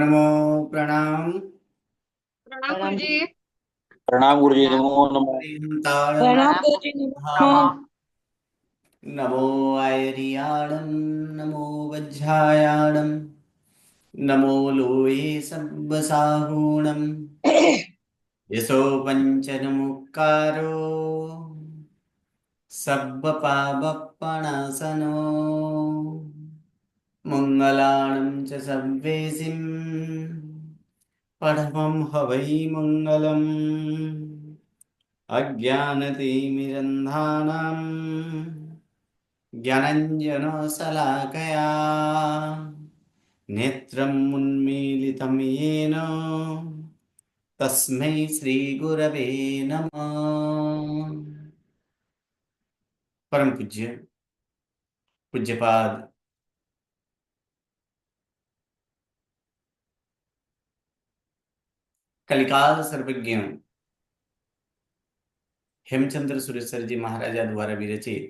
नमो प्रणाम। प्रणाम प्रणाम गुरुजी। प्रणाम गुरु जी। नमो नमो। ताड़म प्रणाम प्रणाम गुरु जी। गुरुजी। नमो। नमो आयरियाणं नमो वज्झायाणं नमो लोये सब्बसाहूणं यशो पञ्चनमुक्कारो सब्बपापप्पणासनो मङ्गलानं च सव्वेसिं परमं हवै मङ्गलम् अज्ञानतिमिरन्धानाम् ज्ञानञ्जनशलाकया नेत्रम् उन्मीलितं येन तस्मै श्रीगुरवे नमः। परम पूज्य पूज्यपाद कलिकाल सर्वज्ञ हेमचंद्र सुरेश्वर जी महाराजा द्वारा विरचित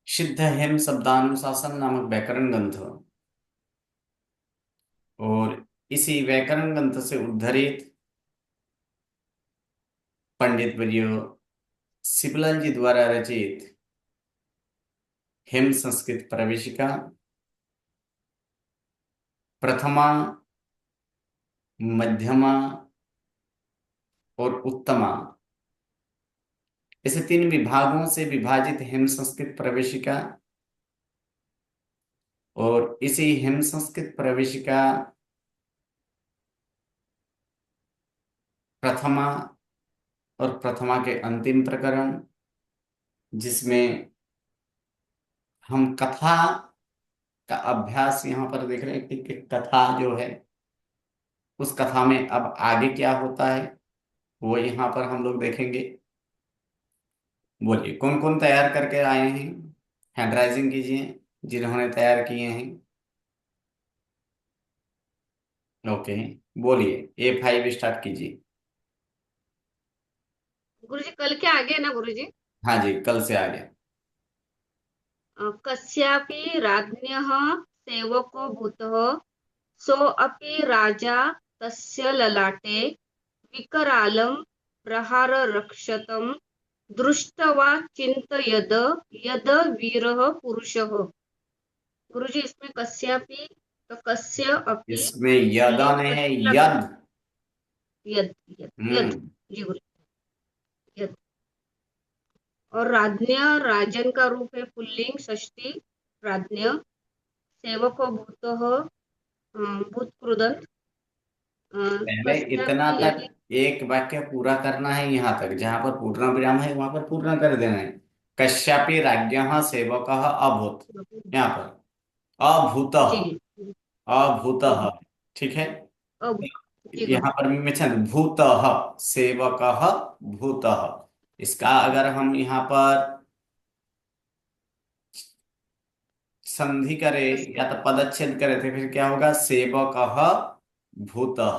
सिद्ध हेम शब्दानुशासन नामक व्याकरण ग्रंथ और इसी व्याकरण ग्रंथ से उद्धरित पंडित वर्य शिवलाल जी द्वारा रचित हेम संस्कृत प्रवेशिका प्रथमा, मध्यमा और उत्तमा, ऐसे तीन विभागों से विभाजित हेम संस्कृत प्रवेशिका और इसी हेम संस्कृत प्रवेशिका प्रथमा और प्रथमा के अंतिम प्रकरण, जिसमें हम कथा का अभ्यास यहाँ पर देख रहे हैं कि कथा जो है उस कथा में अब आगे क्या होता है वो यहाँ पर हम लोग देखेंगे। बोलिए कौन कौन तैयार करके आए हैं, हैंड राइजिंग कीजिए जिन्होंने तैयार किए हैं। ओके, बोलिए A5 स्टार्ट कीजिए। गुरुजी कल के आगे है ना गुरुजी। हाँ जी, कल से आ गया। कस्यापि राज्ञः सेवको भूतः सोऽपि राजा तस्य ललाटे विकरालं प्रहाररक्षतं दृष्ट्वा चिन्तयद यद वीरः पुरुषः। गुरुजी इसमें कस्यापि तो कस्य अपि इसमें यदा पुल्लिंग नहीं है, षष्ठी लगा। यद। यद यद यद हम्म। जी गुरु यद। और राज्ञ राजन का रूप है पुल्लिंग षष्ठी राज्ञ। सेवको भूतः भूतकृदंत पहले इतना कस्यापि तक यदि। एक वाक्य पूरा करना है, यहाँ तक जहां पर पूर्ण विराम है वहां पर पूर्ण कर देना है। कश्यापि राज्ञः सेवकः अभूत, यहाँ पर अभूतः, जी जी अभूतः, अब ठीक है। अब जी गुरु। यहाँ पर विवेचन भूतः सेवकः भूतः, इसका अगर हम यहाँ पर संधि करें या कस्य तो पदच्छेद करें तो फिर क्या होगा, सेवकः भूतः।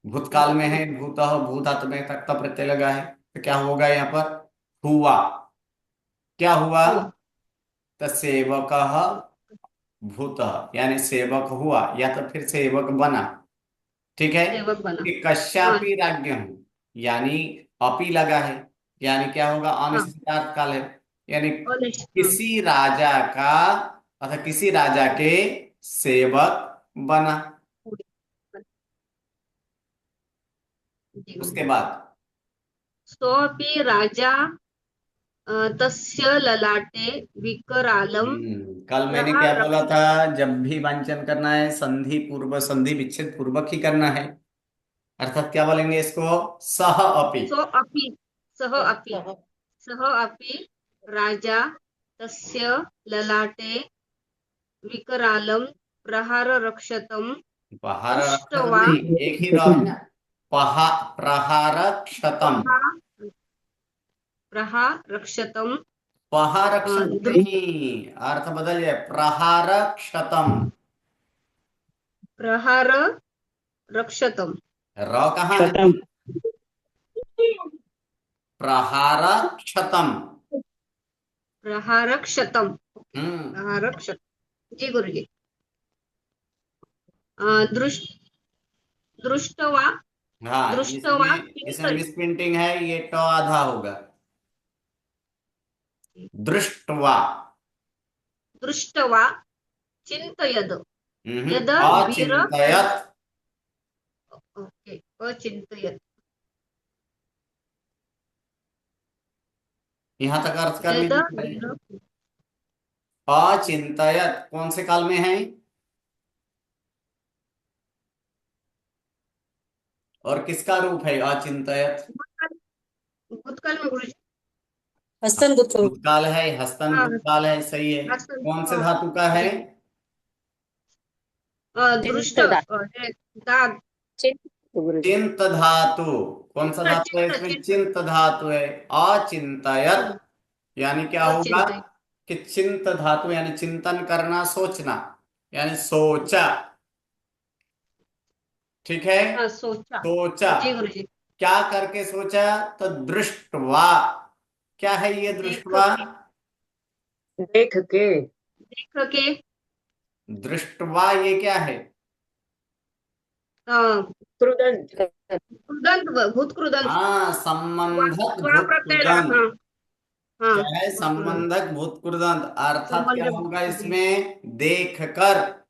भूतकाल में है, भूतः भूधातु में तक प्रत्यय लगा है, तो क्या होगा यहाँ पर, हुआ। क्या हुआ, हुआ तो सेवकः भूतः यानी सेवक हुआ या तो फिर सेवक बना, ठीक है। सेवक बना। कि हाँ कश्यापि राज्ञ हूं, यानी अपी लगा है, यानी क्या होगा, हाँ अनिश्चितार्थ काल है, यानी हाँ किसी राजा का अर्थात किसी राजा के सेवक बना। जी गुरु। उसके बाद सोऽपि राजा तस्य ललाटे विकरालं कल मैंने क्या बोला था, प्रहाररक्षतं। जब भी वांचन करना है संधि पूर्व संधि विच्छेद पूर्वक ही करना है, अर्थात क्या बोलेंगे इसको, सह अपि। सोऽपि सः अपि सह। सः अपि राजा तस्य ललाटे विकरालं प्रहाररक्षतं पहार रक्षतम दृष्ट्वा नहीं, एक ही रह है ना, प्रहार क्षतम। प्रहा प्रहाररक्षतं पहार क्षत दृ नहीं, अर्थ बदल जाए, प्रहार क्षतम। प्रहाररक्षतं र कहाँ है, शतम। प्रहार क्षतम। प्रहारक्षतम। हम्म। प्रहारक्षतम। जी गुरुजी। दृष्ट दृष्टवा हाँ, दृष्टवा इसमें चिंतय। मिस प्रिंटिंग है, ये ट आधा होगा। दृष्टवा। दृष्टवा चिंतयद। यद वीर अचिंतयत। ओके अचिंतयत। यहां तक अर्थ कर यद लीजिए। वीर अचिंतयत कौन से काल में है और किसका रूप है अचिंतयत? भूतकाल में गुरुजी। हस्तन गुप्त भूतकाल है, हस्तन हाँ भूतकाल है, सही है। हसन कौन से हाँ धातु का है? जी। दृष्ट चिंतदा दाग चिंत गुरुजी चिंत धातु। कौन सा धातु है चिंत इसमें? चिंत चिंत धातु है। अचिंतयत हम्म, यानी क्या होगा अचिंतय। कि चिंत धातु यानी चिंतन करना, सोचना, यानी सोचा। ठीक है। हाँ सोचा। सोचा। जी गुरुजी। क्या करके सोचा? तो दृष्टवा। क्या है ये देख दृष्टवा? के देख के देख के दृष्टवा ये क्या है? कृदंत कृदंत भूतकृदंत हाँ, संबंधक वा प्रत्यय लगा भूतकृदंत। हाँ हाँ क्या है? भूतकृदंत संबंधक भूतकृदंत, अर्थात क्या संबंध होगा जी इसमें? देखकर।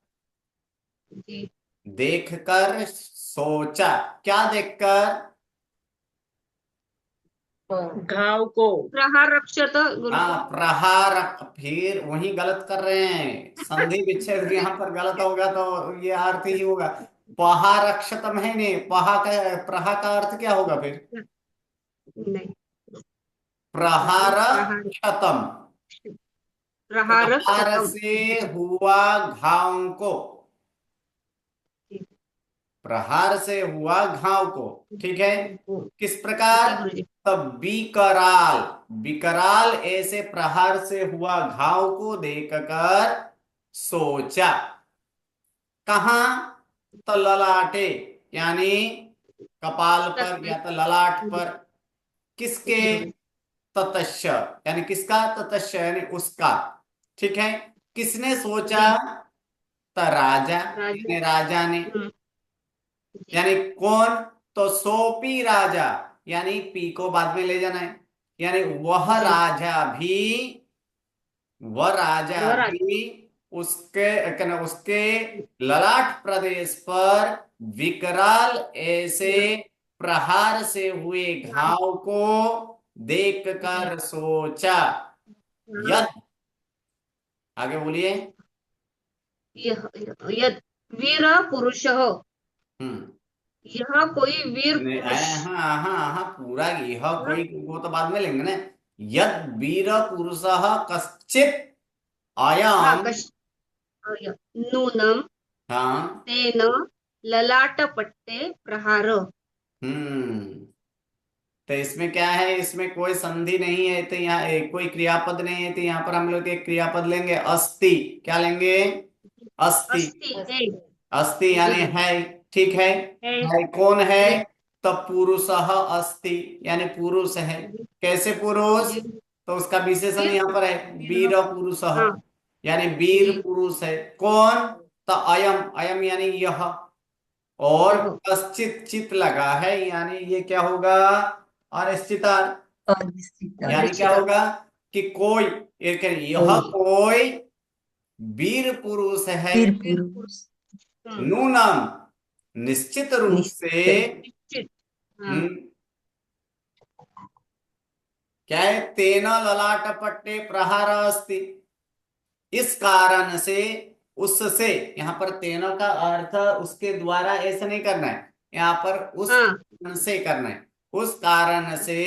जी। देखकर सोचा। क्या देखकर? घाव को प्रहार रक्षत गुरुजी। हाँ, प्रहार। फिर वही गलत कर रहे हैं, संधि विच्छेद यहाँ पर गलत होगा तो ये अर्थ ही होगा। पहारक्षतम है नहीं, पहा का प्रहा का अर्थ क्या होगा फिर? नहीं प्रहार प्रहारक्षतम। प्रहार प्रहार क्षतम। से हुआ घाव को। प्रहार से हुआ घाव को। ठीक है। किस प्रकार? जी गुरुजी। तब विकराल। विकराल ऐसे प्रहार से हुआ घाव को देखकर सोचा। कहा? तो ललाटे, यानी कपाल पर तत्व या तो ललाट पर। किसके? जी गुरुजी। ततश्च यानी किसका? ततश्च यानी उसका। ठीक है। किसने सोचा? जी तो राजा, राजा। यानी राजा ने। जी यानी कौन? तो सोपी राजा, यानी पी को बाद में ले जाना है। यानी वह जी राजा भी, वह राजा वह राजा। भी उसके कहना उसके ललाट प्रदेश पर विकराल ऐसे प्रहार से हुए घाव को जी देखकर सोचा। हाँ, यद। आगे बोलिए। यद वीर पुरुष हो। हम्म। यह कोई वीर नहीं, पुरुष। हाँ हाँ हाँ, पूरा यह हाँ कोई, वो तो बाद में लेंगे ना। यद वीर पुरुष कश्चित हाँ, अयम। नूनम हाँ। तेन ललाटपट्टे प्रहार। हम्म। तो इसमें क्या है? इसमें कोई संधि नहीं है, तो यहाँ कोई क्रियापद नहीं है, तो यहाँ पर हम लोग एक क्रियापद लेंगे, अस्ति। क्या लेंगे? अस्ति। अस्ति है। अस्ति जी यानी गुरु है। ठीक है। है। है कौन है? है तो पुरुष अस्ति, यानी पुरुष है। जी कैसे पुरुष? जी। तो उसका विशेषण वीर यहाँ पर है, वीर वीर पुरुष। हाँ यानी वीर जी पुरुष है। कौन? तो अयम। अयम यानी यह। और यह कश्चित चित लगा है, यानी ये क्या होगा? अनिश्चितार्थ। यानी क्या अनिश्चित होगा कि कोई, यह कोई कोई वीर पुरुष है। वीर वीर पुरुष पुरुष। हम्म, नूनम निश्चित रूप से। निश्चित निश्चित हाँ हम्म, क्या है? तेना ललाट पट्टे प्रहार अस्ति। इस कारण से, उससे, यहाँ पर तेना का अर्थ उसके द्वारा ऐसा नहीं करना है, यहाँ पर उस हाँ कारण से करना है। उस कारण से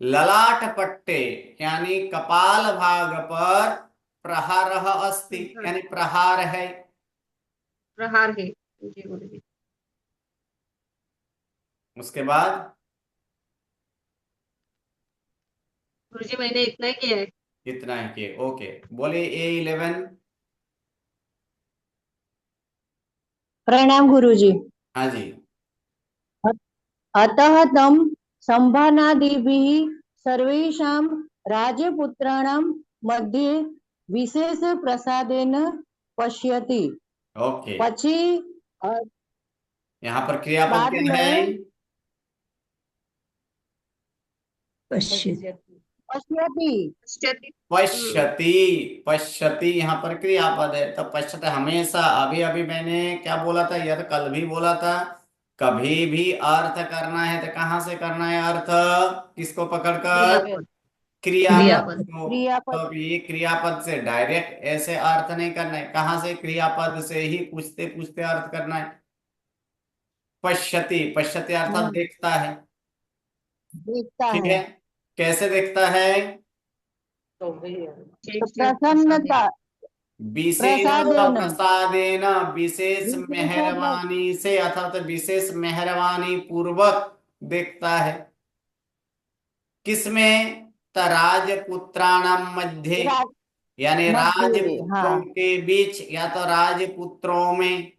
ललाट पट्टे यानी कपाल भाग पर प्रहार अस्ति, यानी प्रहार है। प्रहार है। जी गुरु जी। उसके बाद गुरु जी मैंने इतना ही किया है। इतना है कि ओके। बोले A11। प्रणाम गुरुजी। हाँ जी। अतः तं संभानादिभिः सर्वेषां राजपुत्राणां मध्ये विशेष प्रसादेन पश्यति। ओके, पची यहाँ पर क्रियापद बाद क्या है? में पश्यति पश्यति। पश्यति। पश्यति, पश्यति यहाँ पर क्रियापद है। तो पश्यति हमेशा, अभी अभी मैंने क्या बोला था, यह तो कल भी बोला था, कभी भी अर्थ करना है तो कहाँ से करना है अर्थ? किसको पकड़कर? क्रियापद। क्रियापद को। क्रियापद। तो ये क्रियापद से डायरेक्ट ऐसे अर्थ नहीं करना है, कहाँ से? क्रियापद से ही पूछते पूछते अर्थ करना है। पश्यति, पश्यति अर्थात देखता है। देखता ठीक है। है, कैसे देखता है? तो प्रसन्नता विशेष प्रसादेन। प्रसादेन, विशेष विशेष मेहरबानी से अर्थात विशेष मेहरबानी पूर्वक देखता है। किसमें? राजपुत्राणाम मध्य, यानी राजपुत्रों हाँ। के बीच, या तो राजपुत्रों में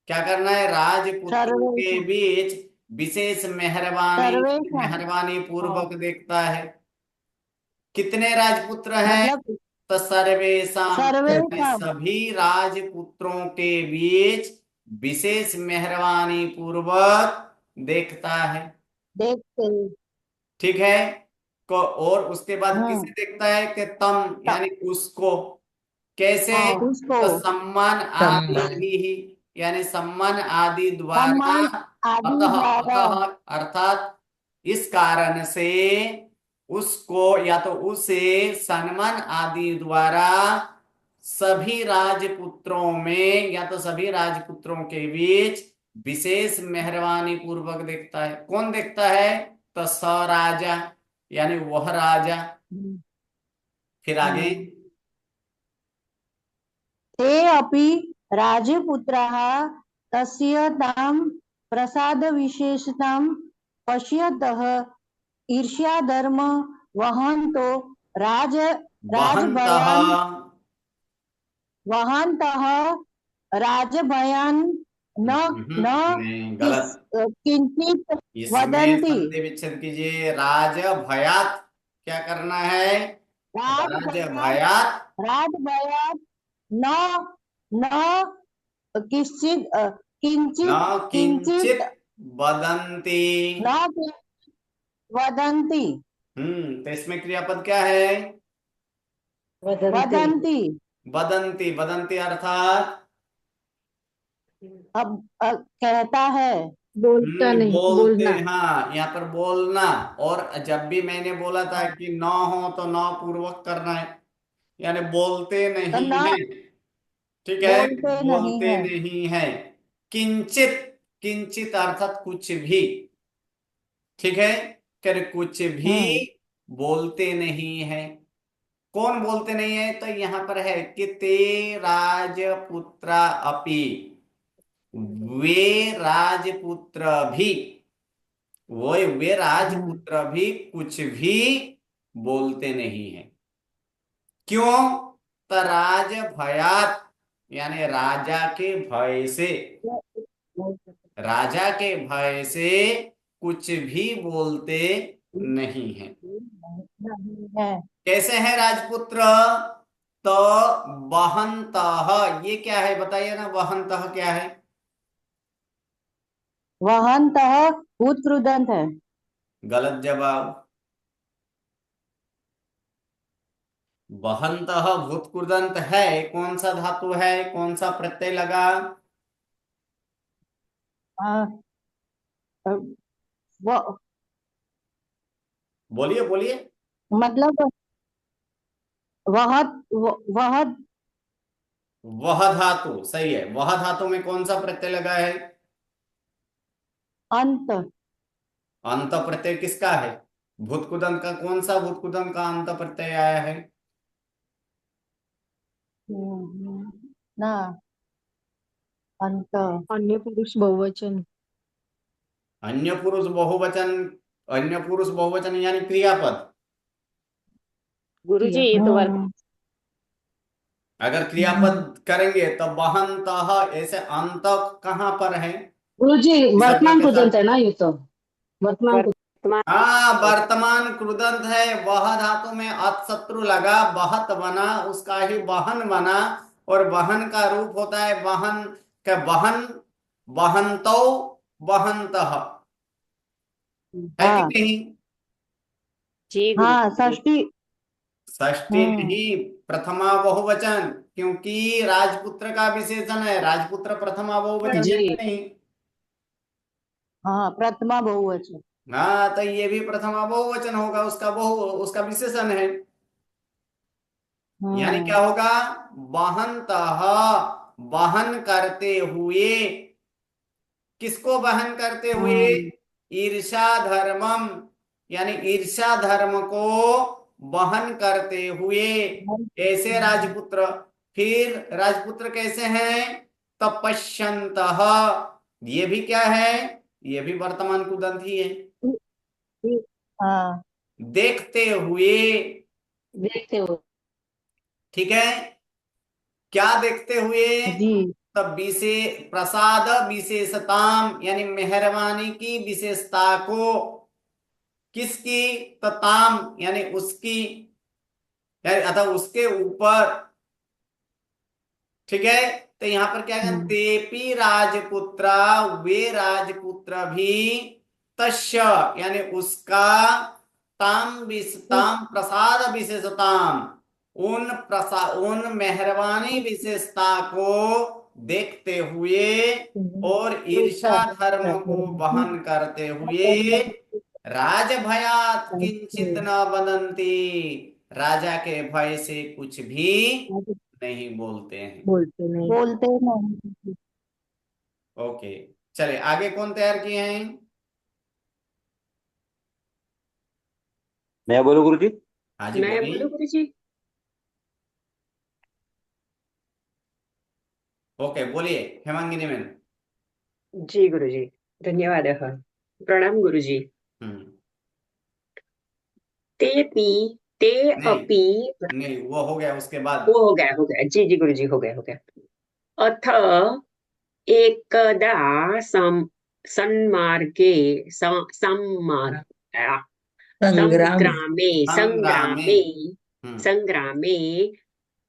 क्या करना है? राजपुत्रों के सर्वेषां बीच विशेष सर्वेषां मेहरबानी पूर्वक देखता है। कितने राजपुत्र हैं? मतलब तो सर्वेशम, यानी सर्वेषां सभी राजपुत्रों के बीच विशेष मेहरबानी पूर्वक देखता है। देखते हैं। ठीक है, को और उसके बाद किसे हम्म। देखता है? कि तम, यानी उसको। कैसे? उसको तो सम्मान आदि ही, यानी सम्मान आदि द्वारा। सम्मान आदि अतः द्वारा अतः अर्थात इस कारण से उसको, या तो उसे सम्मान आदि द्वारा सभी राजपुत्रों में, या तो सभी राजपुत्रों के बीच विशेष मेहरबानी पूर्वक देखता है। कौन देखता है? तो स राजा, यानी वह राजा। फिर आगे, ते अपि राजपुत्राः तस्य तां प्रसादविशेषतां पश्यतः ईर्ष्याधर्म वहन्तो वहन्तः, वहन्तः राजभयान् न न नहीं, गलत। किंचित इसमें वदन्ति। संधि विच्छेद कीजिए। राज भयात, क्या करना है? राज भयात राजभयात् न न किंचित न किंचित किंचित किंचित वदन्ति। न वदन्ति। तो इसमें क्रियापद क्या है? वदन्ति। वदन्ति, वदन्ति अर्थात अब कहता है, बोलता नहीं, बोलते। बोलना। हाँ, यहाँ पर बोलना। और जब भी मैंने बोला था कि न हो तो न पूर्वक करना है, यानी बोलते तो नहीं न है। ठीक है, बोलते नहीं बोलते है। नहीं है। किंचित, किंचित अर्थात कुछ भी। ठीक है, कर कुछ भी बोलते नहीं है। कौन बोलते नहीं है? तो यहाँ पर है कि ते राजपुत्र अपि, वे राजपुत्र भी, वे राजपुत्र भी कुछ भी बोलते नहीं है। क्यों? तो राज भयात, यानी राजा के भय से, राजा के भय से कुछ भी बोलते नहीं है। है। कैसे है राजपुत्र? तो वहंतः, ये क्या है बताइए ना, वहंतः क्या है? वहन्तः भूतकृदंत है। गलत जवाब। वहंतः भूतकृदंत है, कौन सा धातु है, कौन सा प्रत्यय लगा? आ, व, बोलिए बोलिए। मतलब वह वह वह धातु, सही है। वह धातु में कौन सा प्रत्यय लगा है? अंत। अंत प्रत्यय किसका है? भूतकुदंत का। कौन सा भूतकुदंत का अंत प्रत्यय आया है? ना अंत। अन्य पुरुष बहुवचन। अन्य पुरुष बहुवचन, अन्य पुरुष बहुवचन यानी क्रियापद। गुरुजी ये तो वर्ग अगर क्रियापद करेंगे तो वहंतः, ऐसे अंत कहाँ पर है? गुरुजी इस शब्द वर्तमान के साथ कृदंत है ना, ये तो वर्तमान हाँ, वर्तमान कृदंत है। वह धातु में अतशत्रु लगा, बहत बना, उसका ही वहन बना। और वहन का रूप होता है वहन का वहन, वहंतो, वहंतः। है कि हाँ नहीं? जी हाँ गुरुजी। षष्ठी। षष्ठी हम्म। नहीं, प्रथमा बहुवचन, क्योंकि राजपुत्र का विशेषण है। राजपुत्र प्रथमा बहुवचन है जी कि नहीं? हाँ प्रथमा बहुवचन। हाँ, तो ये भी प्रथमा बहुवचन होगा, उसका उसका विशेषण है। यानी हम्म। क्या होगा? वहंतः, वहन करते हुए। किसको वहन करते हुए? हम्म। ईर्षा धर्मम, यानी ईर्षा धर्म को वहन करते हुए। ऐसे राजपुत्र। फिर राजपुत्र कैसे हैं? तपस्यन्तः। ये भी क्या है? ये भी वर्तमान कुदंत ही है। हाँ देखते हुए। देखते हो। ठीक है। क्या देखते हुए? जी। तब प्रसाद विशेषताम, यानी मेहरबानी की विशेषता को। किसकी? तताम, यानी उसकी, यानी अतः उसके ऊपर। ठीक है। तो यहां पर क्या है? हम्म। तेपी राजपुत्रा, वे राजपुत्र भी। तस्य, यानी उसका। ताम प्रसाद विशेषताम, उन मेहरबानी विशेषता को देखते हुए। और ईर्षा धर्म को वहन करते हुए। राजभयात किंचित न बदंती, राजा के भय से कुछ भी नहीं बोलते हैं। बोलते नहीं। बोलते नहीं। ओके। चलिए आगे कौन तैयार किए हैं? मैं बोलूं गुरुजी? हाँ जी, मैं बोलिए। बोलूं गुरुजी? ओके, बोलिए हेमांगिनी मैम। जी गुरुजी, धन्यवादः। प्रणाम गुरुजी। हम्म। तेपि, ते नहीं, अपि। नहीं, वो हो गया उसके बाद। वो हो गया, हो गया। जी जी गुरुजी, हो गया, हो गया। अथ एकदा सन्मार्गे सम्मार्ग संग्राम। संग्रामे संग्रामे। संग्रामे हम्म। संग्रामे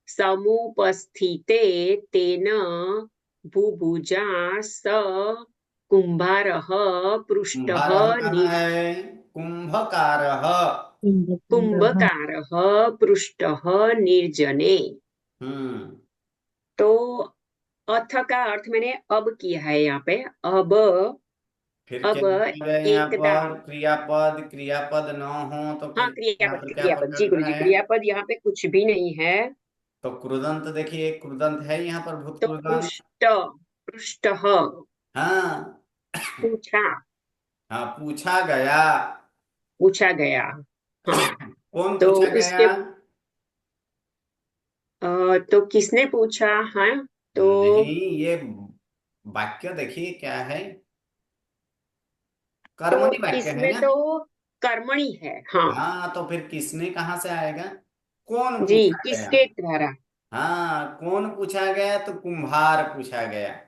समुपस्थिते तेन बुभुजा स कुम्भारः पृष्टः कुंभार कहाँ है? कुंभकारः। कुम्भकारः पृष्टः निर्जने। हम्म। तो अथ का अर्थ मैंने अब किया है यहाँ पे। अब फिर क्या अब मतलब है यहाँ एकदा। पर? क्रियापद, क्रियापद ना हो तो हाँ, फिर यहाँ क्रियापद पर क्या क्रियापद, जी पकड़ना गुरु जी, है? क्रियापद यहाँ पे कुछ भी नहीं है। तो कृदंत देखिए, कृदंत है यहाँ पर, भूत तो कृदंत। पृष्ठ, पृष्ठः, हाँ। पूछा, हाँ, पूछा गया। पूछा गया। हाँ। कौन तो पूछा गया? उसके तो किसने पूछा? हाँ। तो नहीं, ये वाक्य देखिए क्या है। कर्मणी वाक्य है इसमें ना? तो कर्मणि है। हाँ हाँ, तो फिर किसने कहाँ से आएगा? कौन जी, पूछा गया? किसके द्वारा? हाँ, कौन पूछा गया? तो कुम्हार पूछा गया।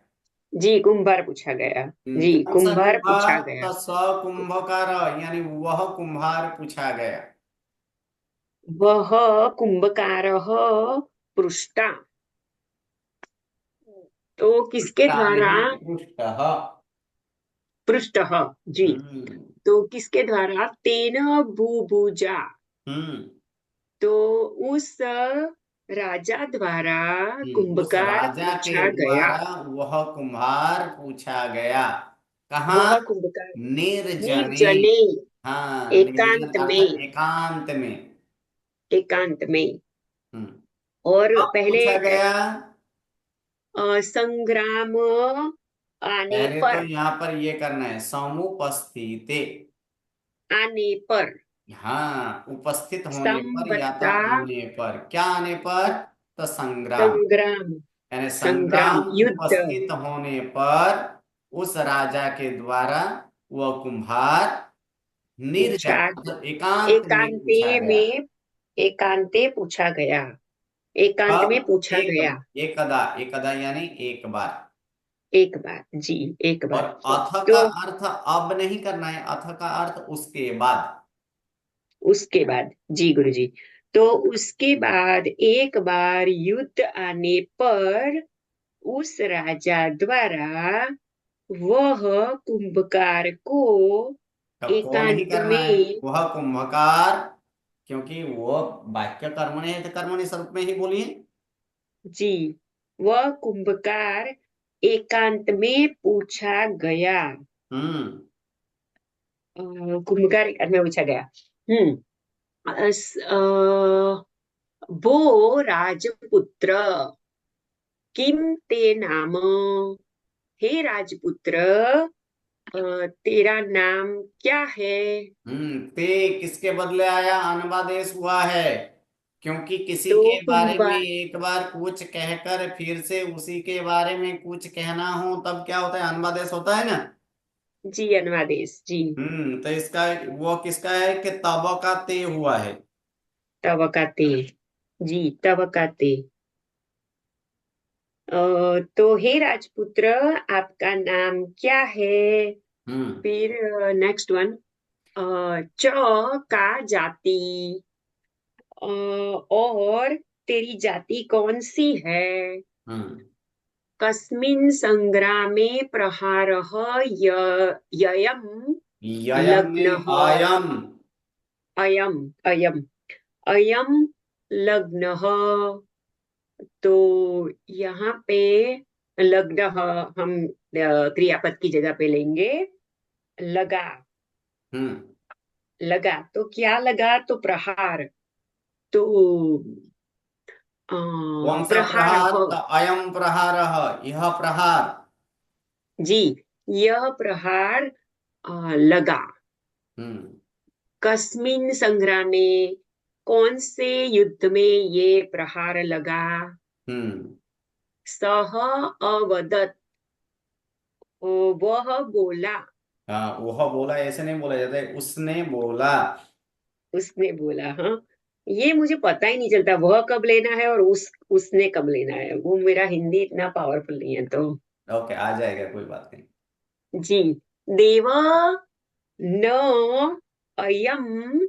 जी, कुंभार पूछा गया। जी, कौन सा कुंभार कुम्हार? पूछा गया। तो कुंभकार, यानी वह कुम्हार पूछा गया। वह कुंभकारः पृष्टा। तो किसके पृष्ठा द्वारा? नहीं, पृष्ठः। पृष्टः। जी। हम्म। तो किसके द्वारा? तेन बुभुजा। हम्म। तो उस राजा द्वारा उस कुंभकार राजा के पूछा गया। द्वारा वह कुम्हार पूछा गया। कहाँ? वह कुंभकार निर्जने। निर्जने, हाँ, निर्जन एकांत अर्थात में, एकांत में। एकांत में। हम्म। और अब पहले पूछा गया। संग्राम आने पहले तो पर, यहाँ पर ये करना है, समुपस्थिते। आने पर, हाँ, उपस्थित होने पर या तो संबद्धा, आने पर। क्या आने पर? तो संग्राम, संग्राम, यानी संग्राम, संग्राम युद्ध, उपस्थित होने पर उस राजा के द्वारा वह कुम्हार निर्जन, पूछा, मतलब एकांत में पूछा एकांते गया। में, एकांते पूछा गया, एकांत में अब पूछा एक गया। एकदा, एकदा यानी एक बार। एक बार जी, एक और बार। अथ का तो अर्थ अब नहीं करना है, अथ का अर्थ उसके बाद। उसके बाद, जी गुरुजी, तो उसके बाद एक बार युद्ध आने पर उस राजा द्वारा वह कुंभकार को तब को नहीं एकांत करना है, में, वह कुंभकार, क्योंकि वो वाक्य कर्मणि है तो कर्मणि स्वरूप में ही बोलिए। जी, वह कुंभकार एकांत में पूछा गया। हम्म। कुंभकार एकांत में पूछा गया। वो राजपुत्र, किम ते नाम, हे राजपुत्र, तेरा नाम क्या है? ते किसके बदले आया, अनुवादेश हुआ है, क्योंकि किसी तो के बारे में कुंभकार, एक बार कुछ कहकर फिर से उसी के बारे में कुछ कहना हो तब क्या होता है, अनुवादेश होता है ना। जी अनुवादेश जी, तो इसका वो किसका है कि तब का ते हुआ है। तव का ते, जी तव का ते। तो हे राजपुत्र, आपका नाम क्या है? हम्म। फिर नेक्स्ट वन, च का जाति, और तेरी जाति कौन सी है? हम्म। कस्मिन् संग्रामे प्रहारः ययम् ययम नहीं, लग्नः, अयम। अयम् अयम् अयम् लग्नः। तो यहाँ पे लग्नः हम क्रियापद की जगह पे लेंगे लगा। हम्म। लगा तो क्या लगा, तो प्रहार, तो कौन सा प्रहारः, प्रहार, तो अयम प्रहार, यह प्रहार। जी यह प्रहार लगा। हम्म। कस्मिन संग्रामे, कौन से युद्ध में ये प्रहार लगा? हम्म। सह अवदत, वह बोला, हाँ, वह बोला ऐसे नहीं बोला जाता है, उसने बोला। उसने बोला। हाँ, ये मुझे पता ही नहीं चलता वह कब लेना है और उसने कब लेना है, वो मेरा हिंदी इतना पावरफुल नहीं है तो। ओके, आ जाएगा, कोई बात नहीं। जी, देव न अयम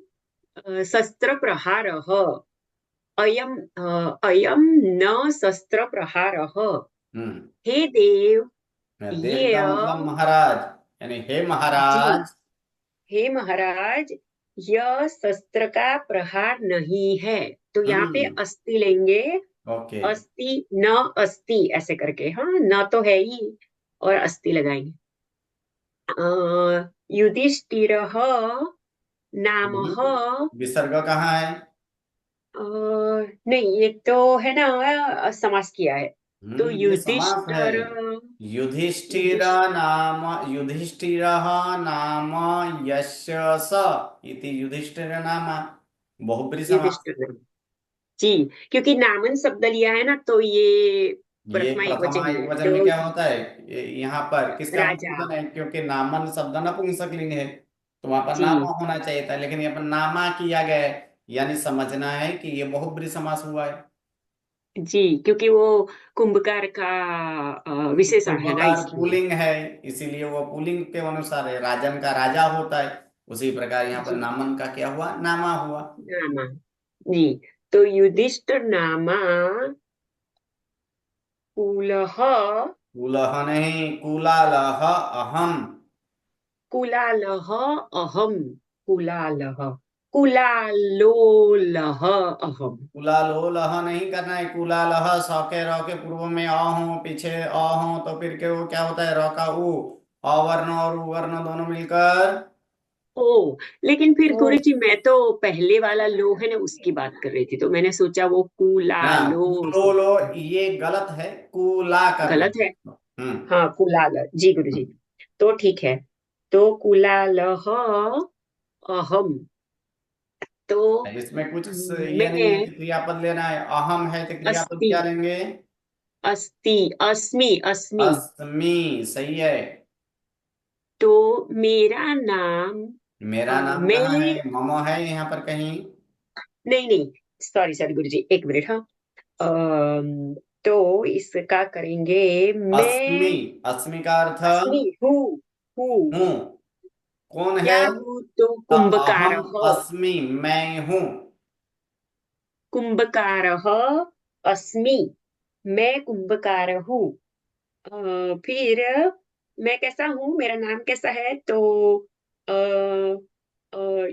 शस्त्र प्रहारः, अयम अयम न शस्त्र प्रहारः, हम्म। हे देव, देव ये का मतलब महाराज, यानी हे जी, महाराज। हे महाराज, यह शस्त्र का प्रहार नहीं है। तो यहाँ पे हम्म। अस्ति लेंगे, ओके। अस्ति न अस्ति ऐसे करके, हाँ न तो है ही, और अस्ति लगाएंगे। युधिष्ठिरः नामः, विसर्ग कहाँ है। नहीं ये तो है ना, समास किया है। तो ये समास है। युधिष्ठिर, युधिष्ठिर युधिष्ठ नाम, युधिष्ठिर नाम यस्य स इति युधिष्ठिर नाम, बहुब्री समास। युधिष्ठिर, जी, क्योंकि नामन शब्द लिया है ना, तो ये ये प्रथमा प्रथमा एकवचन ही एक है वचन में तो। क्या होता है, यहाँ पर किसका राजा, बहुवचन है, क्योंकि नामन शब्द नपुंसक लिंग है, तो वहां पर नाम जी होना चाहिए था, लेकिन यहाँ पर नामा किया गया है, यानी समझना है कि ये बहुब्री समास हुआ है। जी, क्योंकि वो कुंभकार का विशेषण है ना, कुंभकार इसलिए। पुल्लिंग है, इसीलिए वो पुल्लिंग के अनुसार है, राजन का राजा होता है, उसी प्रकार यहाँ पर जी, नामन का क्या हुआ, नामा हुआ। नामा, जी, तो युधिष्ठिर नामा कुलः, कुलह नहीं, कुलालह अहम। कुलालः अहम, कुलालः, कुलालोलः अहम। कुलालोलह नहीं करना है, कुलालह, स के र के पूर्व में अ हो, पीछे अ हो, तो फिर के वो क्या होता है, र का उ, अवर्ण और उवर्ण दोनों मिलकर ओ, लेकिन फिर ओ। गुरुजी मैं तो पहले वाला लो है ना उसकी बात कर रही थी, तो मैंने सोचा वो ना, कुलालो कुलोलो ये गलत है, कुला करना गलत है। है। हाँ कुलाल, जी गुरुजी, तो ठीक है। तो कुलालः अहम, तो इसमें कुछ ये नहीं है मैं कि क्रियापद लेना है, अहम है तो क्रियापद अस्ति, क्या लेंगे, अस्ति, अस्मि, अस्मि, अस्मि, सही है। तो मेरा नाम, मेरा नाम कहाँ है, मैं, ममो है यहाँ पर कहीं। नहीं नहीं, सॉरी सॉरी गुरुजी, एक मिनट, हाँ, तो इसका करेंगे अस्मि। मैं अस्मि का अर्थ अस्मि हूँ हूँ हूँ। कौन है? क्या हूँ तो तो कुंभकार अहम अस्मि, मैं हूँ। कुंभकार अस्मि मैं कुंभकार हूँ। फिर मैं कैसा हूँ, मेरा नाम कैसा है, तो अ,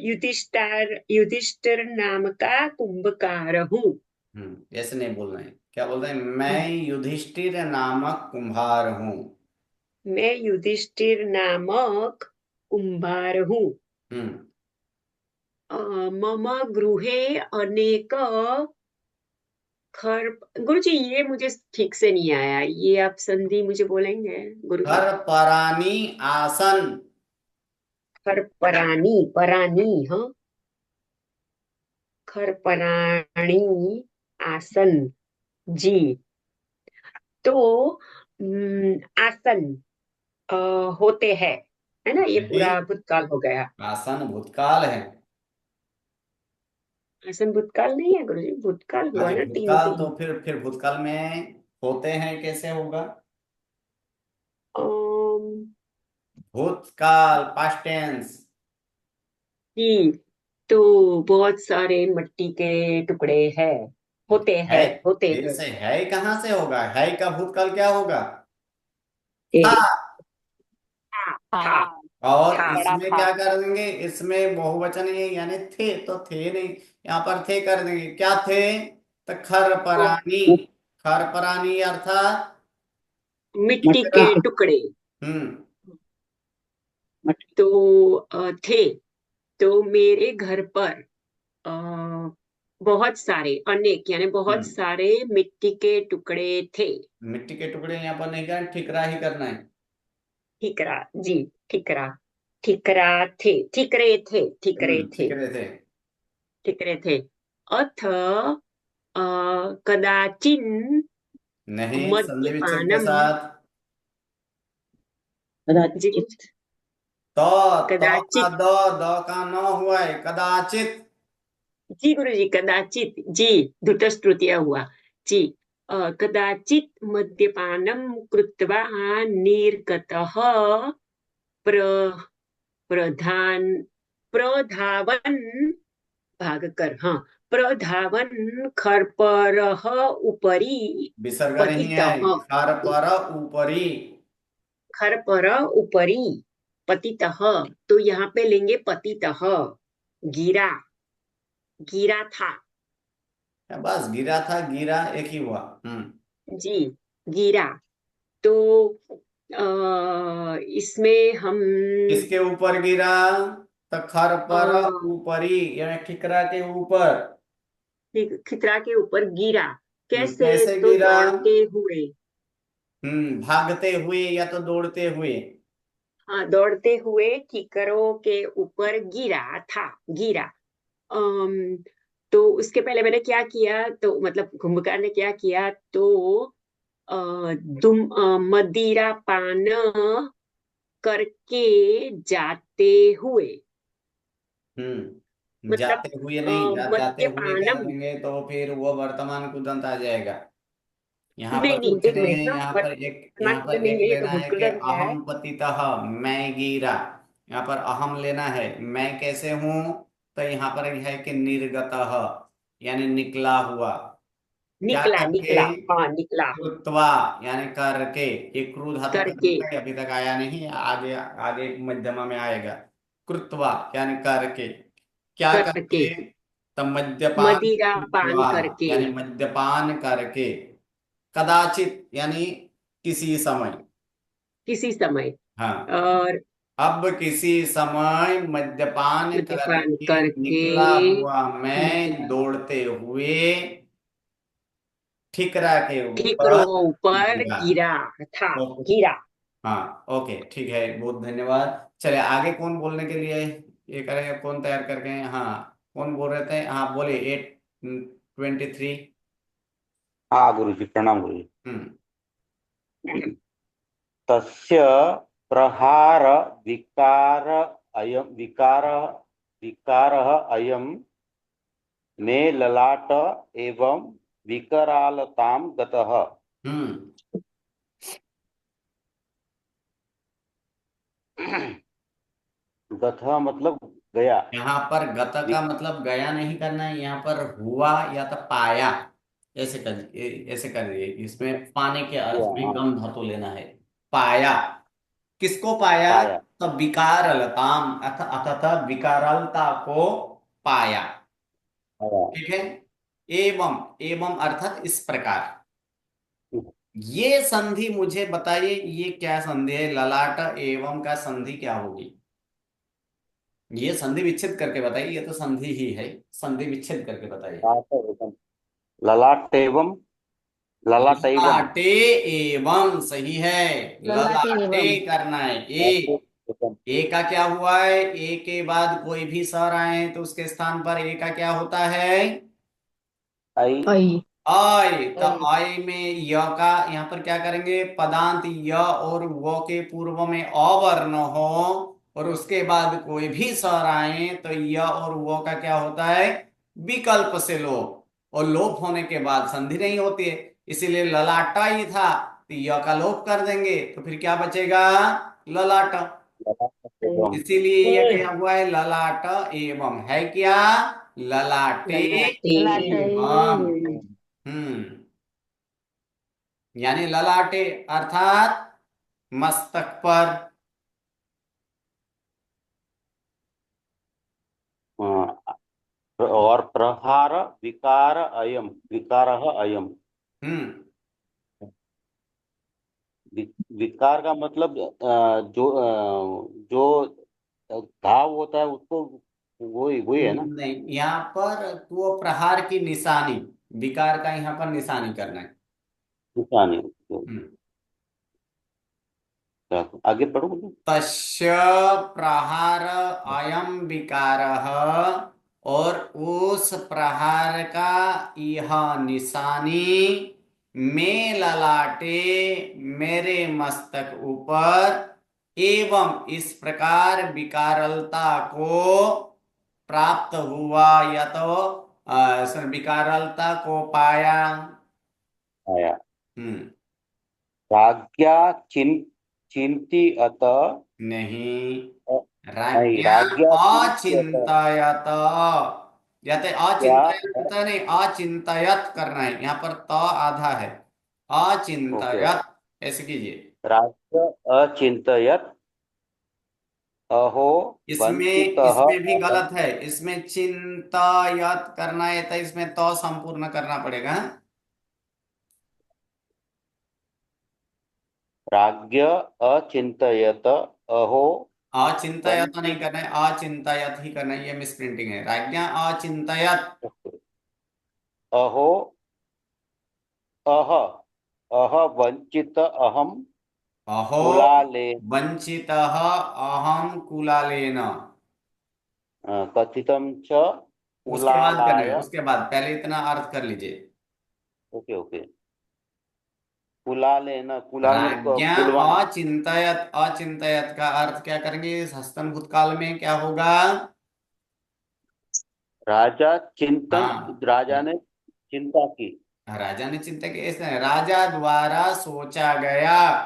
युधिष्ठिर युधिष्ठिर नाम का कुंभकार हूँ। ऐसे नहीं बोलना है। क्या बोलते हैं? मैं युधिष्ठिर नामक कुम्हार हूँ। मैं युधिष्ठिर नामक कुंभार हूँ। हम्म। मम गृहे अनेक खर गुरुजी, ये मुझे ठीक से नहीं आया, ये आप संधि मुझे बोलेंगे गुरुजी? खर परानी आसन। खर परानी परानी, हाँ, खर पराणी आसन, जी। तो आसन अ, होते हैं, है ना, ये नहीं, पूरा भूतकाल हो गया। आसन भूतकाल है। आसन भूतकाल नहीं है गुरुजी, भूतकाल हाँ हुआ जी, ना, तीन भूतकाल तो तीन। फिर भूतकाल में होते हैं, कैसे होगा? अम, भूतकाल पास्ट टेंस। जी, तो बहुत सारे मिट्टी के टुकड़े हैं, होते है, हैं होते फिर हैं। से है कहाँ से होगा? है का भूतकाल क्या होगा? था। ए, था था हाँ, और था। बड़ा इसमें था। क्या कर देंगे? इसमें बहुवचन है, यानी थे, तो थे नहीं, यहाँ पर थे कर देंगे। क्या थे? तो खर तो परानी। खर परानी अर्थात मिट्टी के टुकड़े, हम्म। तो थे। तो मेरे घर पर अ, बहुत सारे, अनेक यानी बहुत हम्म। सारे मिट्टी के टुकड़े थे। मिट्टी के टुकड़े यहाँ पर नहीं करना, ठिकरा ही करना है। ठिकरा, जी, ठिकरा, ठिकरा थे, ठिकरे थे, ठिकरे थे, ठिकरे थे। ठिकरे थे। अथ कदाचिन नहीं, संधि विच्छेद के मद्यपानम, साथ। जी तो का कदाचित, दो का न हुआ है, कदाचित। जी गुरु जी, कदाचित, जी, दुतस तृतीया हुआ, जी। कदाचित मद्यपानम कृत्वा निर्गतः प्र प्रधान प्रधावन भागकर, हाँ, प्रधावन खरपरः उपरि विसर्ग नहीं है। पतितः, खर पर ऊपरी। खरपर उपरि पतितः, तो यहाँ पे लेंगे पतितः, गिरा, गिरा था, बस गिरा था, गिरा एक ही हुआ। जी, गिरा। तो इसमें हम किसके ऊपर गिरा? तो खर पर ऊपरी, यानी ठिकरा के ऊपर। खितरा के ऊपर गिरा, कैसे, कैसे तो गिरा? दौड़ते हुए, भागते हुए या तो दौड़ते हुए। हाँ, दौड़ते हुए किकरों के ऊपर गिरा था, गिरा। अम, तो उसके पहले मैंने क्या किया, तो मतलब कुंभकार ने क्या किया, तो अ, मदिरा पान करके जाते हुए, मतलब जाते हुए नहीं, जाते हुए कर मद्यपानम, देंगे तो फिर वो वर्तमान कुदंत आ जाएगा। यहाँ नहीं पर नहीं, कुछ एक नहीं मिनट है, ना, यहाँ पर एक, वर्तमान यहाँ तो पर नहीं एक है, ये तो लेना है कि भूतकाल है। अहम पतितः, मैं गिरा। यहाँ पर अहम लेना है। मैं कैसे हूं? तो यहाँ पर है कि निर्गतः, यानी निकला हुआ। क्या निकला करके? निकला, हाँ, निकला कृत्वा, यानी करके। ये क्रू धातु का करके, रूप है, अभी तक आया नहीं, आगे आगे मध्यमा में आएगा। कृत्वा यानी करके। क्या करके, करके? तो मद्यपान मदिरा पान कृत्वा, करके, यानी मद्यपान करके। कदाचित यानी किसी समय। किसी समय, हाँ। और अब किसी समय मद्यपान मद्यपान करके करके निकला हुआ मैं निकला, दौड़ते हुए ठिकरा के ठीकरों ऊपर ऊपर गिरा। गिरा था, तो गिरा। हाँ, ओके, ठीक है, बहुत धन्यवाद। चलिए आगे कौन बोलने के लिए ये करेंगे? कौन तैयार करके हैं? हाँ, कौन बोल रहे थे? हाँ, बोलिए। 823। हाँ गुरुजी, प्रणाम गुरुजी। हम्म। तस्य प्रहार विकार अयम विकार विकारः अयम मे ललाट एवं विकरालतां गतः। हम्म। गथा मतलब गया। यहाँ पर गत का वि- मतलब गया नहीं करना है, यहाँ पर हुआ या तो पाया, ऐसे कर, ऐसे करिए। इसमें पाने के अर्थ हुआ, में हाँ, गम धातु लेना है। पाया, किसको पाया? पाया। तो विकारलताम अतः विकारलता को पाया। पाया। ठीक है। एवं, एवं अर्थात इस प्रकार। ये संधि मुझे बताइए, ये क्या संधि है? ललाट एवं का संधि क्या होगी? ये संधि विच्छेद करके बताइए, ये तो संधि ही है। संधि विच्छेद करके बताइए। ललाट एवं, ललाट एवं, ललाट एवं, ललाटे एवं सही है। ललाटे ललाटे एवं करना है। ललाटे एवं, ए का क्या हुआ है? ए के बाद कोई भी स्वर आए तो उसके स्थान पर ए का क्या होता है? आई, आई आय। तो आई आय में य का यहाँ पर क्या करेंगे? पदांत य और वो के पूर्व में अवर्ण हो और उसके बाद कोई भी स्वर आए तो य और वो का क्या होता है? विकल्प से लोप। और लोप होने के बाद संधि नहीं होती है, इसीलिए ललाटा ही था तो य का लोप कर देंगे तो फिर क्या बचेगा? ललाट। ललाट एवं। इसीलिए ये क्या हुआ है? ललाट एवं है क्या? ललाटे ललाटे ललाटे एवं। एवं हम्म। यानी ललाटे अर्थात मस्तक पर। हाँ, और प्रहार विकार अयम, विकार अयम। हम्म। विकार का मतलब जो घाव होता है उसको, वही वही है ना। नहीं, यहाँ पर तो प्रहार की निशानी, विकार का यहाँ पर निशानी करना है। निशानी। हम्म। आगे पढ़ो मुझे। तस्य प्रहार अयम विकारः, और उस प्रहार का यह निशानी में ललाटे, मेरे मस्तक ऊपर, एवं इस प्रकार विकारलता को प्राप्त हुआ या तो विकारलता को पाया। आया। हम्म। राज्ञा चिंती अतः, नहीं, नहीं, राज्ञा राज्ञा चिंती अतः, अचिंतयत, या तो क्या। अचिंतयत नहीं, अचिंतयत करना है, यहाँ पर त आधा है। ओके। अचिंतयत ऐसे कीजिए। राज्य अचिंतयत, अहो इसमें वंचितः इसमें भी अहम्। गलत है, इसमें चिंतयत करना है तो इसमें तो संपूर्ण करना पड़ेगा। राज्ञ अचिंतयत, अहो अचिंतयत नहीं वंचित। करना है, अचिंतयत ही करना है, ये मिस प्रिंटिंग है। राज्ञा अचिंतयत। अहो, अह, अह वंचित अहम अहो कुलाले, वंचितः अहम कुलालेन। कथितं च उसके बाद करना है, कुलालाय। उसके बाद पहले इतना अर्थ कर लीजिए। Okay okay. कुलालेन, कुलाल में राज्ञा कुलवाना। अचिंतयत, अचिंतयत का अर्थ क्या करेंगे? इस हस्तन भूतकाल में क्या होगा? राजा चिंतन, हाँ, राजा ने चिंता की। राजा ने चिंता की, ऐसे राजा द्वारा सोचा गया।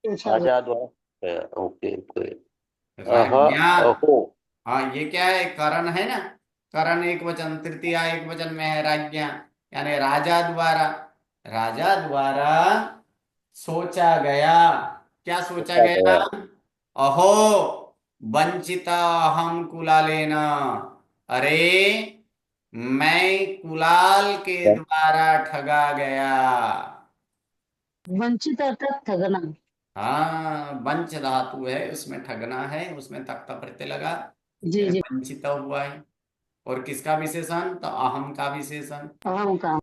पूछा गया राजा द्वारा, ओके ओके। अह, राज्ञा, अहो। हाँ ये क्या है? करण है ना। करण एक वचन, तृतीया एक वचन में है राज्ञा, यानी राजा द्वारा। राजा द्वारा सोचा गया। क्या सोचा अच्छा गया? गया। अहो वंचिता हम कुलालेन, अरे मैं कुलाल के द्वारा ठगा गया। वंचित अर्थात ठगना हाँ, वंच धातु है, उसमें ठगना है, उसमें तख्ता प्रत्यय लगा, जी जी वंचित हुआ है। और किसका विशेषण? तो अहम का विशेषण। अहम का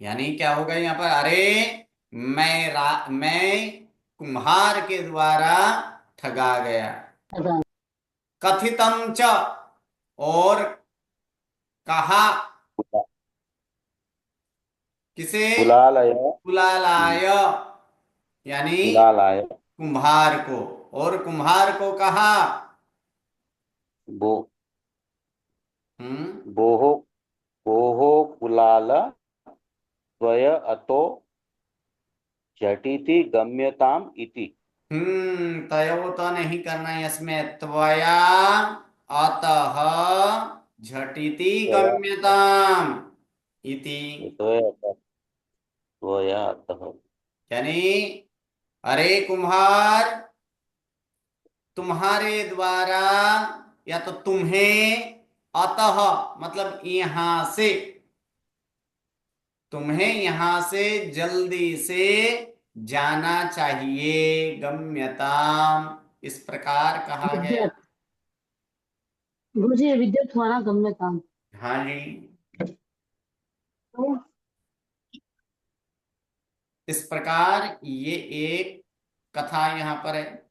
यानी क्या होगा यहाँ पर? अरे मैं कुम्हार के द्वारा ठगा गया। ठगना कथितम च, और कहा, किसे? कुलालय, कुलालाय, यानी कुलालाय, कुम्हार को। और कुम्हार को कहा। बो, हम्म। बोहो, बोहो कुलाल, त्वय अतो झटिति गम्यताम इति। तयो तो नहीं करना है इसमें, त्वया अतः झटिति त्वया गम्यताम इति। त्वया अतः। यानी अरे कुम्हार, तुम्हारे द्वारा, या तो तुम्हें, अतः मतलब यहां से, तुम्हें यहां से जल्दी से जाना चाहिए, गम्यताम, इस प्रकार कहा गया। विद्युत गुरुजी विद्युत हुआ ना गम्य काम। हाँ जी, तो इस प्रकार ये एक कथा यहाँ पर है।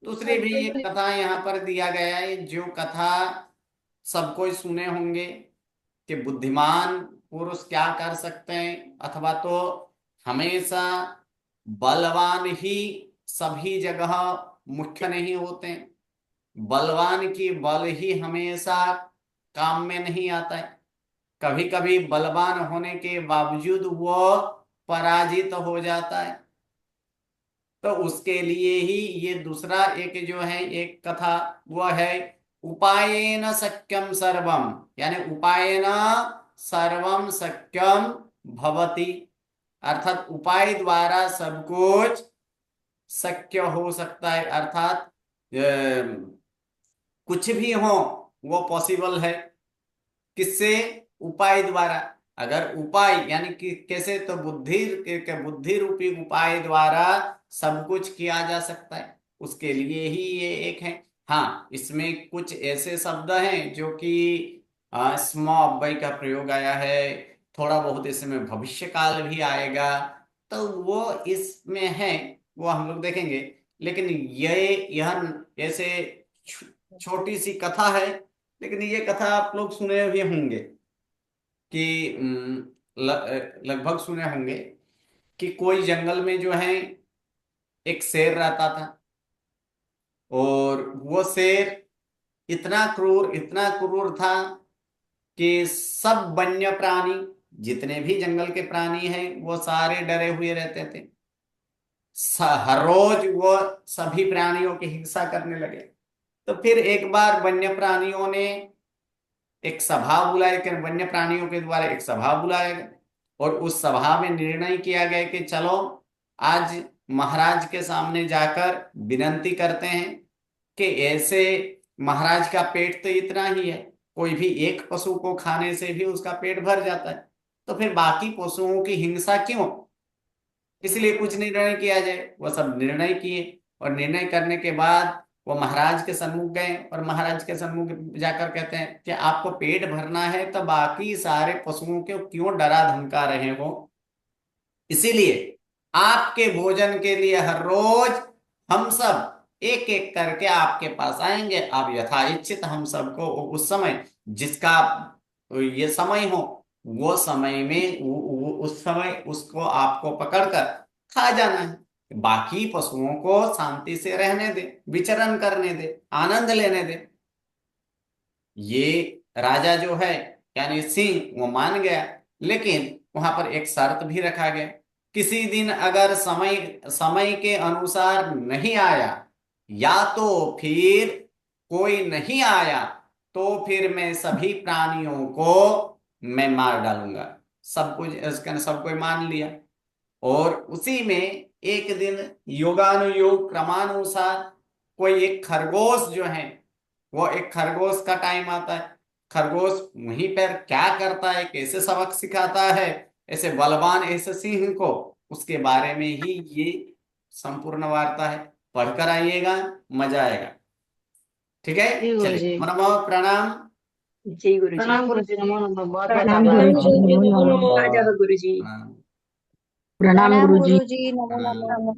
दूसरी भी एक कथा यहाँ पर दिया गया है, जो कथा सबको सुने होंगे कि बुद्धिमान पुरुष क्या कर सकते हैं, अथवा तो हमेशा बलवान ही सभी जगह मुख्य नहीं होते हैं, बलवान की बल ही हमेशा काम में नहीं आता है, कभी कभी बलवान होने के बावजूद वो पराजित हो जाता है। तो उसके लिए ही ये दूसरा एक जो है एक कथा, वो है उपायेन शक्यम सर्वम, यानी उपायेन सर्वम शक्यम भवति, अर्थात उपाय द्वारा सब कुछ शक्य हो सकता है, अर्थात कुछ भी हो वो पॉसिबल है। किससे? उपाय द्वारा। अगर उपाय यानी कि कैसे, तो बुद्धि रूपी उपाय द्वारा सब कुछ किया जा सकता है, उसके लिए ही ये एक है। हाँ, इसमें कुछ ऐसे शब्द हैं जो कि स्म अव्यय का प्रयोग आया है, थोड़ा बहुत इसमें भविष्य काल भी आएगा, तो वो इसमें है, वो हम लोग देखेंगे। लेकिन यह ऐसे छोटी सी कथा है, लेकिन ये कथा आप लोग सुने भी होंगे कि लगभग सुने होंगे कि कोई जंगल में जो है एक शेर रहता था, और वो शेर इतना क्रूर था कि सब वन्य प्राणी, जितने भी जंगल के प्राणी हैं, वो सारे डरे हुए रहते थे। हर रोज वो सभी प्राणियों की हिंसा करने लगे। तो फिर एक बार वन्य प्राणियों ने एक सभा बुलाई, कि वन्य प्राणियों के द्वारा एक सभा बुलाया गया, और उस सभा में निर्णय किया गया कि चलो आज महाराज के सामने जाकर विनती करते हैं कि ऐसे, महाराज का पेट तो इतना ही है, कोई भी एक पशु को खाने से भी उसका पेट भर जाता है, तो फिर बाकी पशुओं की हिंसा क्यों, इसलिए कुछ निर्णय किया जाए। वो सब निर्णय किए, और निर्णय करने के बाद वो महाराज के सम्मुख गए, और महाराज के सम्मुख जाकर कहते हैं कि आपको पेट भरना है तो बाकी सारे पशुओं को क्यों डरा धमका रहे हो, इसीलिए आपके भोजन के लिए हर रोज हम सब एक एक करके आपके पास आएंगे, आप यथा इच्छित हम सबको उस समय जिसका ये समय हो, वो समय में उस समय उसको आपको पकड़कर खा जाना है, बाकी पशुओं को शांति से रहने दे, विचरण करने दे, आनंद लेने दे। ये राजा जो है यानी सिंह, वो मान गया, लेकिन वहां पर एक शर्त भी रखा गया, किसी दिन अगर समय समय के अनुसार नहीं आया, या तो फिर कोई नहीं आया, तो फिर मैं सभी प्राणियों को मैं मार डालूंगा। सब कुछ इसका सब कोई मान लिया, और उसी में एक दिन योगानुयोग क्रमानुसार कोई एक खरगोश जो है, वो एक खरगोश का टाइम आता है, खरगोश वहीं पर क्या करता है, कैसे सबक सिखाता है ऐसे बलवान ऐसे सिंह को, उसके बारे में ही ये संपूर्ण वार्ता है। पढ़कर आइएगा, मजा आएगा। ठीक है, जी चलिए, गुरुजी। नमो प्रणाम। जी गुरुजी। प्रणाम गुरुजी, नमो नमः, बहुत बहुत प्रणाम आभार। गुरुजी, नमो नमः। जय गुरुजी। प्रणाम। प्रणाम प्रणाम गुरुजी। गुरुजी, नमो प्रणाम। नमः।